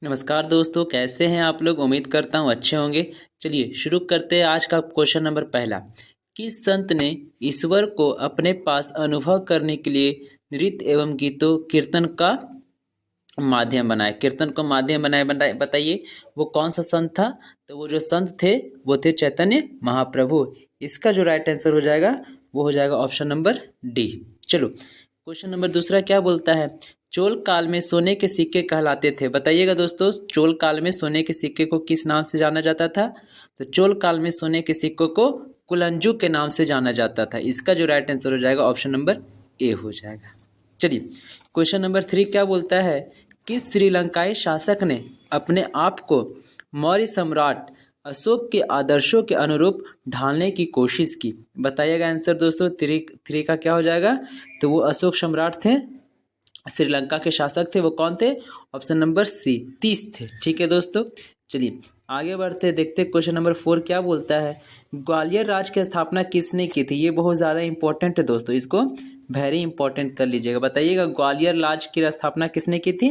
नमस्कार दोस्तों, कैसे हैं आप लोग। उम्मीद करता हूँ अच्छे होंगे। चलिए शुरू करते हैं आज का क्वेश्चन नंबर पहला। किस संत ने ईश्वर को अपने पास अनुभव करने के लिए नृत्य एवं गीतों कीर्तन का माध्यम बनाया। कीर्तन को माध्यम बनाए बताइए वो कौन सा संत था। तो वो जो संत थे वो थे चैतन्य महाप्रभु। इसका जो राइट आंसर हो जाएगा वो हो जाएगा ऑप्शन नंबर डी। चलो क्वेश्चन नंबर दूसरा क्या बोलता है। चोल काल में सोने के सिक्के कहलाते थे। बताइएगा दोस्तों, चोल काल में सोने के सिक्के को किस नाम से जाना जाता था। तो चोल काल में सोने के सिक्कों को कुलंजू के नाम से जाना जाता था। इसका जो राइट आंसर हो जाएगा ऑप्शन नंबर ए हो जाएगा। चलिए क्वेश्चन नंबर 3 क्या बोलता है। किस श्रीलंकाई शासक ने अपने आप को मौर्य सम्राट अशोक के आदर्शों के अनुरूप ढालने की कोशिश की। बताइएगा आंसर दोस्तों। थ्री का क्या हो जाएगा। तो वो अशोक सम्राट थे, श्रीलंका के शासक थे। वो कौन थे। ऑप्शन नंबर सी, 30 थे। ठीक है दोस्तों, चलिए आगे बढ़ते हैं। देखते क्वेश्चन नंबर 4 क्या बोलता है। ग्वालियर राज की स्थापना किसने की थी। ये बहुत ज़्यादा इंपॉर्टेंट है दोस्तों, इसको वेरी इंपॉर्टेंट कर लीजिएगा। बताइएगा ग्वालियर राज की स्थापना किसने की थी।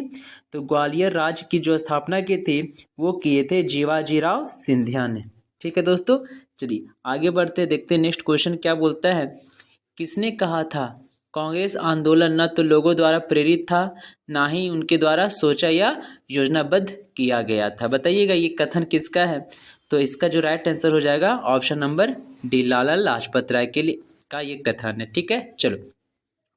तो ग्वालियर राज की जो स्थापना की थी वो किए थे जीवाजीराव सिंधिया ने। ठीक है दोस्तों, चलिए आगे बढ़ते देखते नेक्स्ट क्वेश्चन क्या बोलता है। किसने कहा था कांग्रेस आंदोलन न तो लोगों द्वारा प्रेरित था, ना ही उनके द्वारा सोचा या योजनाबद्ध किया गया था। बताइएगा ये कथन किसका है। तो इसका जो राइट आंसर हो जाएगा option number D, Lala Lajpat Rai के लिए का ये कथन है। ठीक है, चलो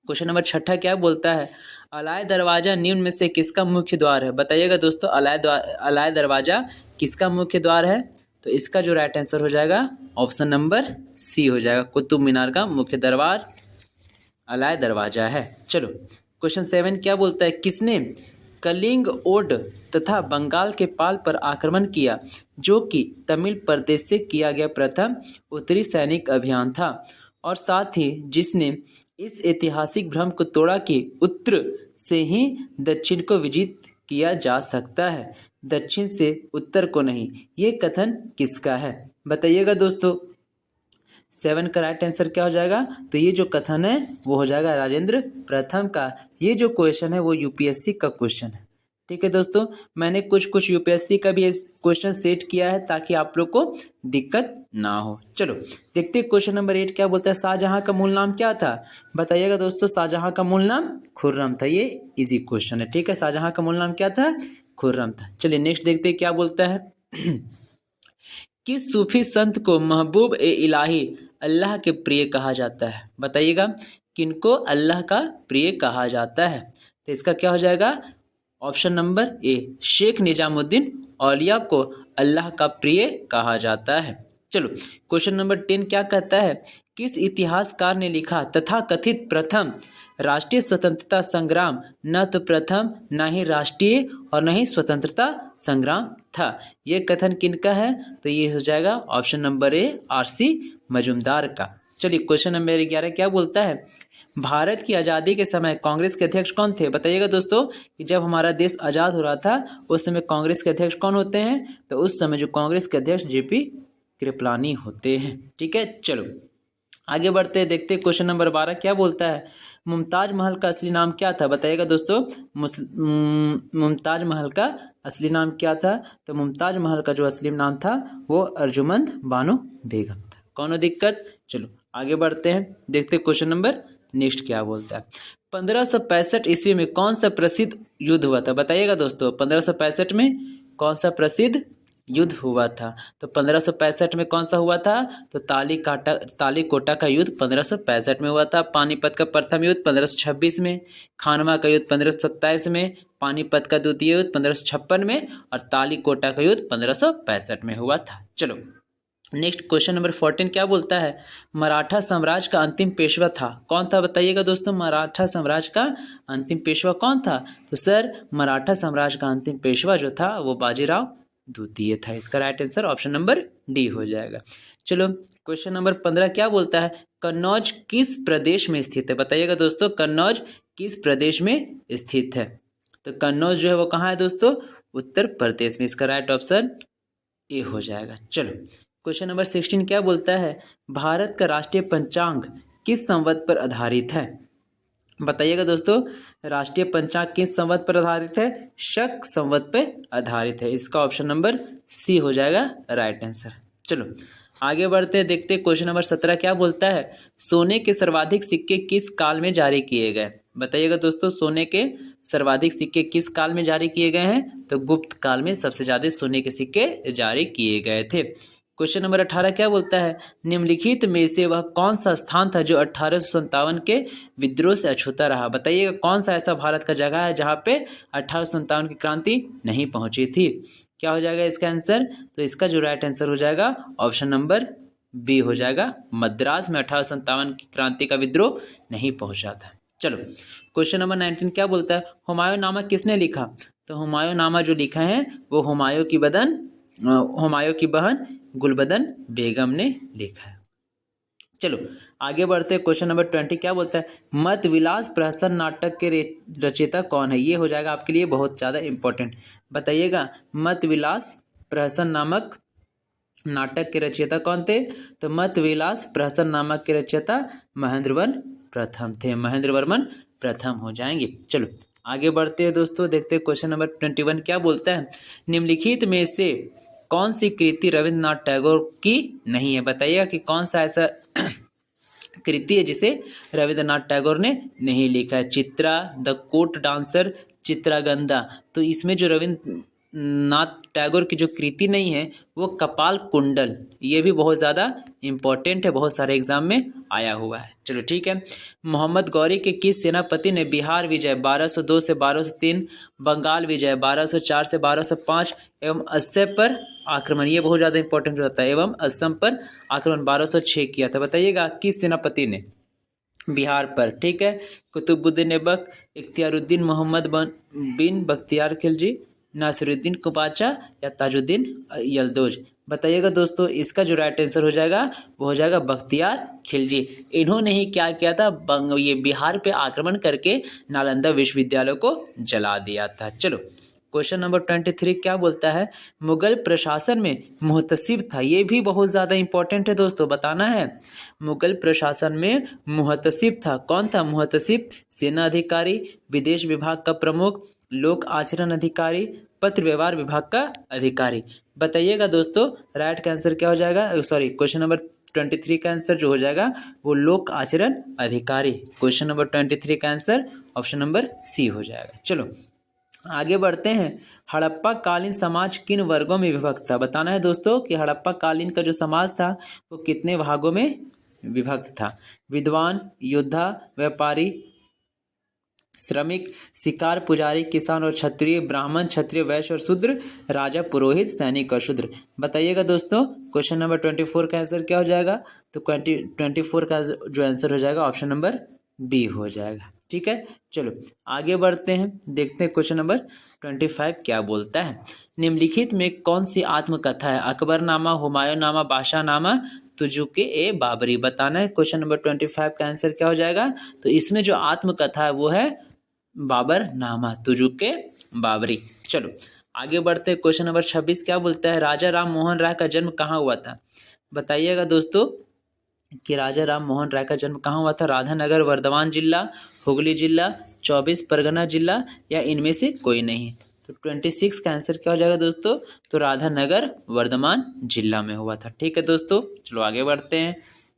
क्वेश्चन नंबर 6 क्या बोलता है। अलाय दरवाजा निम्न में से किसका मुख्य द्वार है। बताइएगा दोस्तों, अलाय दरवाजा किसका मुख्य द्वार है। तो इसका जो राइट आंसर हो जाएगा ऑप्शन नंबर सी हो जाएगा। कुतुब मीनार का मुख्य दरबार अलाय दरवाजा है। चलो क्वेश्चन 7 क्या बोलता है। किसने कलिंग ओड तथा बंगाल के पाल पर आक्रमण किया, जो कि तमिल प्रदेश से किया गया प्रथम उत्तरी सैनिक अभियान था, और साथ ही जिसने इस ऐतिहासिक भ्रम को तोड़ा कि उत्तर से ही दक्षिण को विजित किया जा सकता है, दक्षिण से उत्तर को नहीं। ये कथन किसका है। बताइएगा दोस्तों। 7 का राइट आंसर क्या हो जाएगा। तो ये जो कथन है वो हो जाएगा राजेंद्र प्रथम का। ये जो क्वेश्चन है वो यूपीएससी का क्वेश्चन है। ठीक है दोस्तों, मैंने कुछ यूपीएससी का भी क्वेश्चन सेट किया है ताकि आप लोग को दिक्कत ना हो। चलो देखते हैं क्वेश्चन नंबर 8 क्या बोलता है। शाहजहां का मूल नाम क्या था। बताइएगा दोस्तों, शाहजहां का मूल नाम खुर्रम था। ये इजी क्वेश्चन है। ठीक है, शाहजहां का मूल नाम क्या था, खुर्रम था। चलिए नेक्स्ट देखते हैं क्या बोलता है। किस सूफी संत को महबूब ए इलाही अल्लाह के प्रिय कहा जाता है। बताइएगा किनको अल्लाह का प्रिय कहा जाता है। तो इसका क्या हो जाएगा option number A, Sheikh Nizamuddin Auliya को अल्लाह का प्रिय कहा जाता है। चलो क्वेश्चन नंबर 10 क्या कहता है। किस इतिहासकार ने लिखा तथा कथित प्रथम राष्ट्रीय स्वतंत्रता संग्राम न तो प्रथम न ही राष्ट्रीय और न ही स्वतंत्रता संग्राम था। ये कथन किनका है। तो ये हो जाएगा ऑप्शन नंबर ए, आरसी मजूमदार का। चलिए क्वेश्चन नंबर 11 क्या बोलता है। भारत की आज़ादी के समय कांग्रेस के अध्यक्ष कौन थे। बताइएगा दोस्तों कि जब हमारा देश आज़ाद हो रहा था उस समय कांग्रेस के अध्यक्ष कौन होते हैं। तो उस समय जो कांग्रेस के अध्यक्ष जेपी कृपलानी होते हैं। ठीक है, चलो आगे बढ़ते हैं। देखते हैं क्वेश्चन नंबर 12 क्या बोलता है। मुमताज महल का असली नाम क्या था। बताइएगा दोस्तों, मुमताज महल का असली नाम क्या था। तो मुमताज महल का जो असली नाम था वो अर्जुमंद बानो बेगम था। कौनो दिक्कत। चलो आगे बढ़ते हैं, देखते हैं क्वेश्चन नंबर नेक्स्ट क्या बोलता है। 1565 ईस्वी में कौन सा प्रसिद्ध युद्ध हुआ था। बताइएगा दोस्तों, 1565 में कौन सा प्रसिद्ध युद्ध हुआ था। तो 1565 में कौन सा हुआ था। तो तालीकोटा का युद्ध 1565 में हुआ था। पानीपत का प्रथम युद्ध 1526 में, खानवा का युद्ध 1527 में, पानीपत का द्वितीय युद्ध 1556 में, और तालीकोटा का युद्ध 1565 में हुआ था। चलो नेक्स्ट क्वेश्चन नंबर 14 क्या बोलता है। मराठा साम्राज्य का अंतिम पेशवा था कौन था। बताइएगा दोस्तों, मराठा साम्राज्य का अंतिम पेशवा कौन था। तो सर मराठा साम्राज्य का अंतिम पेशवा जो था वो बाजीराव द्वितीय था। इसका right answer option number D हो जाएगा। चलो क्वेश्चन नंबर 15 क्या बोलता है। कन्नौज किस प्रदेश में स्थित है। बताइएगा दोस्तों, कन्नौज किस प्रदेश में स्थित है। तो कन्नौज जो है वो कहाँ है दोस्तों, उत्तर प्रदेश में। इसका राइट ऑप्शन ए हो जाएगा। चलो क्वेश्चन नंबर 16 क्या बोलता है। भारत का राष्ट्रीय पंचांग किस संवत पर आधारित है। बताइएगा दोस्तों, राष्ट्रीय पंचांग किस संवत पर आधारित है? शक संवत पे आधारित है। इसका ऑप्शन नंबर सी हो जाएगा राइट आंसर। चलो आगे बढ़ते हैं, देखते हैं क्वेश्चन नंबर 17 क्या बोलता है। सोने के सर्वाधिक सिक्के किस काल में जारी किए गए? बताइएगा दोस्तों, सोने के सर्वाधिक सिक्के किस काल में जारी किए गए हैं? तो गुप्त काल में सबसे ज्यादा सोने के सिक्के जारी किए गए थे। क्वेश्चन नंबर 18 क्या बोलता है। निम्नलिखित में से वह कौन सा स्थान था जो 1857 के विद्रोह से अछूता रहा? बताइएगा कौन सा ऐसा भारत का जगह है जहाँ पे 1857 की क्रांति नहीं पहुंची थी? क्या हो जाएगा इसका आंसर? तो इसका जो राइट आंसर हो जाएगा ऑप्शन नंबर बी हो जाएगा। मद्रास में 1857 की क्रांति का विद्रोह नहीं पहुंचा था। चलो क्वेश्चन नंबर 19 क्या बोलता है। हुमायूं नामा किसने लिखा? तो हुमायूं नामा जो लिखा है वो हुमायूं की बहन गुलबदन बेगम ने लिखा है। चलो आगे बढ़ते हैं, क्वेश्चन नंबर 20 क्या बोलता है। मत विलास प्रहसन नाटक के रचयिता कौन है? ये हो जाएगा आपके लिए बहुत ज़्यादा इंपॉर्टेंट। बताइएगा मत विलास प्रहसन नामक नाटक के रचयिता कौन थे? तो मत विलास प्रहसन नामक के रचयिता महेंद्रवर्मन प्रथम थे। महेंद्रवर्मन प्रथम हो जाएंगे। चलो आगे बढ़ते हैं दोस्तों, देखते हैं क्वेश्चन नंबर 21 क्या बोलता है। निम्नलिखित में से कौन सी कृति रविंद्रनाथ टैगोर की नहीं है? बताइएगा कि कौन सा ऐसा कृति है जिसे रविंद्रनाथ टैगोर ने नहीं लिखा है। Chitra, the court dancer, Chitrangada. तो इसमें जो रविंद्रनाथ टैगोर की जो कृति नहीं है वो कपाल कुंडल, ये भी बहुत ज़्यादा इंपॉर्टेंट है, बहुत सारे एग्जाम में आया हुआ है। चलो ठीक है। मोहम्मद गौरी के किस सेनापति ने बिहार विजय 1202 से 1203, बंगाल विजय 1204 से 1205 एवं असम पर आक्रमण, ये बहुत ज़्यादा इंपॉर्टेंट रहता है, एवं असम पर आक्रमण 1206 किया था? बताइएगा किस सेनापति ने बिहार पर? ठीक है, कुतुबुद्दीन ऐबक, इख्तियारुद्दीन मोहम्मद बिन बख्तियार खिलजी, नासिरुद्दीन कुबाचा या ताजुद्दीन यलदौज? बताइएगा दोस्तों, इसका जो राइट आंसर हो जाएगा वो हो जाएगा बख्तियार खिलजी। इन्होंने ही क्या किया था, ये बिहार पे आक्रमण करके नालंदा विश्वविद्यालय को जला दिया था। चलो क्वेश्चन नंबर 23 क्या बोलता है। मुगल प्रशासन में मुहतसिब था, ये भी बहुत ज़्यादा इंपॉर्टेंट है दोस्तों, बताना है। मुगल प्रशासन में मुहतसिब था, कौन था मुहतसिब? सेना अधिकारी, विदेश विभाग का प्रमुख, लोक आचरण अधिकारी, पत्र व्यवहार विभाग का अधिकारी? बताइएगा दोस्तों, राइट का आंसर क्या हो जाएगा? सॉरी, क्वेश्चन नंबर 23 का आंसर जो हो जाएगा वो लोक आचरण अधिकारी। क्वेश्चन नंबर 23 का आंसर ऑप्शन नंबर सी हो जाएगा। चलो आगे बढ़ते हैं। हड़प्पा कालीन समाज किन वर्गों में विभक्त था? बताना है दोस्तों कि हड़प्पा कालीन का जो समाज था वो कितने भागों में विभक्त था? विद्वान, योद्धा, व्यापारी, श्रमिक, शिकार, पुजारी, किसान और क्षत्रिय, ब्राह्मण, क्षत्रिय, वैश्य और शूद्र, राजा, पुरोहित, सैनिक और शूद्र? बताइएगा दोस्तों, क्वेश्चन नंबर 24 का आंसर क्या हो जाएगा? तो 24 का जो आंसर हो जाएगा ऑप्शन नंबर बी हो जाएगा। ठीक है, चलो आगे बढ़ते हैं, देखते हैं क्वेश्चन नंबर 25 क्या बोलता है। निम्नलिखित में कौन सी आत्मकथा है? अकबरनामा, हुमायूंनामा, बादशाहनामा, तुजुके ए बाबरी? बताना है। क्वेश्चन नंबर 25 का आंसर क्या हो जाएगा? तो इसमें जो आत्मकथा है वो है बाबर नामा, तुजुके बाबरी। चलो आगे बढ़ते हैं, क्वेश्चन नंबर 26 क्या बोलता है। राजा राम मोहन राय का जन्म कहाँ हुआ था? बताइएगा दोस्तों कि राजा राम मोहन राय का जन्म कहाँ हुआ था? राधानगर, वर्धमान जिला, हुगली जिला, 24 परगना जिला या इनमें से कोई नहीं? तो 26 का आंसर क्या हो जाएगा दोस्तों? तो राधानगर वर्धमान जिला में हुआ था। ठीक है दोस्तों, चलो आगे बढ़ते हैं।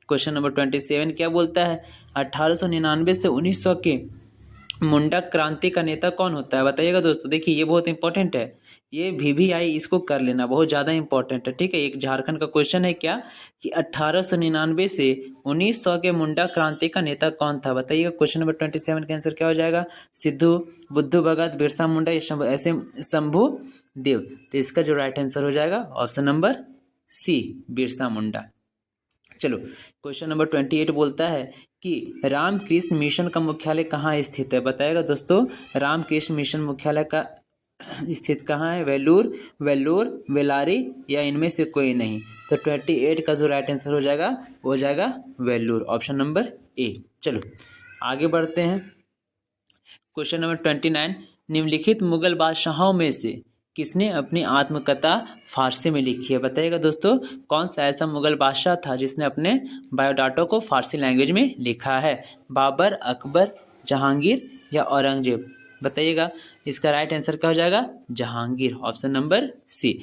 क्वेश्चन नंबर 27 क्या बोलता है। 1899 से 1900 के मुंडक क्रांति का नेता कौन होता है? बताइएगा दोस्तों, देखिए ये बहुत इंपॉर्टेंट है, ये VVI इसको कर लेना, बहुत ज़्यादा इंपॉर्टेंट है। ठीक है, एक झारखंड का क्वेश्चन है क्या कि 1899 से 1900 के मुंडा क्रांति का नेता कौन था? बताइएगा। क्वेश्चन नंबर 27 का आंसर क्या हो जाएगा? सिद्धू, बुद्धू भगत, बिरसा मुंडा, ऐसे शंभू देव? तो इसका जो राइट आंसर हो जाएगा ऑप्शन नंबर सी, बिरसा मुंडा। चलो क्वेश्चन नंबर 28 बोलता है कि रामकृष्ण मिशन का मुख्यालय कहाँ स्थित है? बताएगा दोस्तों, रामकृष्ण मिशन मुख्यालय का स्थित कहाँ है? वेल्लोर, बेल्लारी या इनमें से कोई नहीं? तो 28 का जो राइट आंसर हो जाएगा वो हो जाएगा वेल्लोर, ऑप्शन नंबर ए। चलो आगे बढ़ते हैं, क्वेश्चन नंबर 29। निम्नलिखित मुगल बादशाहों में से किसने अपनी आत्मकथा फारसी में लिखी है? बताइएगा दोस्तों, कौन सा ऐसा मुगल बादशाह था जिसने अपने बायोडाटा को फारसी लैंग्वेज में लिखा है? बाबर, अकबर, जहांगीर या औरंगजेब? बताइएगा। इसका राइट आंसर क्या हो जाएगा? Jahangir, option number C.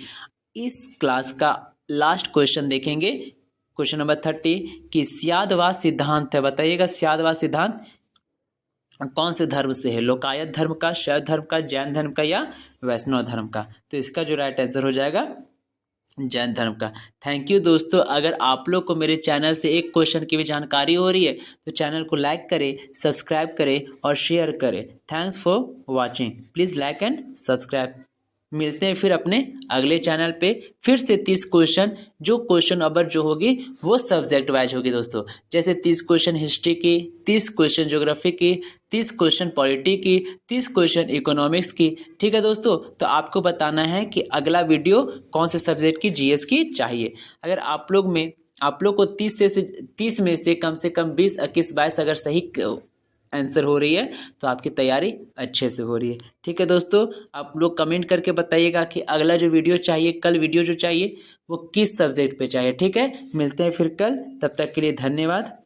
इस क्लास का लास्ट क्वेश्चन देखेंगे, क्वेश्चन नंबर 30 कि स्यादवाद सिद्धांत है, बताइएगा स्यादवाद सिद्धांत कौन से धर्म से है? लोकायत धर्म का, शैव धर्म का, जैन धर्म का या वैष्णव धर्म का? तो इसका जो राइट आंसर हो जाएगा जैन धर्म का। थैंक यू दोस्तों। अगर आप लोग को मेरे चैनल से एक क्वेश्चन की भी जानकारी हो रही है तो चैनल को लाइक करें, सब्सक्राइब करें और शेयर करें। Thanks for watching. Please like and subscribe. मिलते हैं फिर अपने अगले चैनल पे, फिर से 30 क्वेश्चन, जो क्वेश्चन नंबर जो होगी वो सब्जेक्ट वाइज होगी दोस्तों। जैसे 30 क्वेश्चन हिस्ट्री की, 30 क्वेश्चन ज्योग्राफी की, 30 क्वेश्चन पॉलिटी की, 30 क्वेश्चन इकोनॉमिक्स की। ठीक है दोस्तों, तो आपको बताना है कि अगला वीडियो कौन से सब्जेक्ट की, जीएस की चाहिए। अगर आप लोग को 30 में से कम 20, 21, 22 अगर सही आंसर हो रही है तो आपकी तैयारी अच्छे से हो रही है। ठीक है दोस्तों, आप लोग कमेंट करके बताइएगा कि अगला जो वीडियो चाहिए, कल वीडियो जो चाहिए वो किस सब्जेक्ट पे चाहिए। ठीक है, मिलते हैं फिर कल, तब तक के लिए धन्यवाद।